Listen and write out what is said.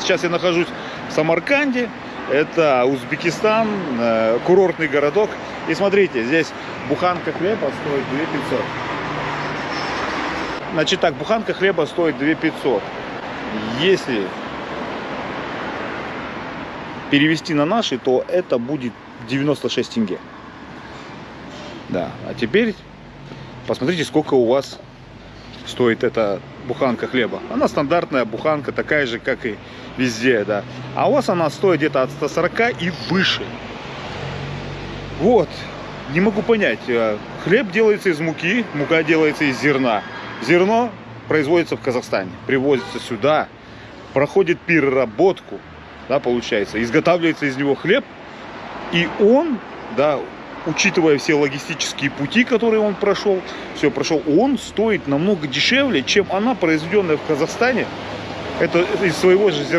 Сейчас я нахожусь в Самарканде. Это Узбекистан, курортный городок. И смотрите, здесь буханка хлеба стоит 2500. Значит так, буханка хлеба стоит 2500. Если перевести на наши, то это будет 96 тенге. Да, а теперь посмотрите, сколько у вас стоит эта буханка хлеба. Она стандартная буханка, такая же, как и везде, да. А у вас она стоит где-то от 140 и выше. Вот, не могу понять. Хлеб делается из муки, мука делается из зерна. Зерно производится в Казахстане, привозится сюда, проходит переработку, да, получается, изготавливается из него хлеб, и он, да, учитывая все логистические пути, которые он прошел, он стоит намного дешевле, чем она, произведенная в Казахстане. Это из своего же зерна.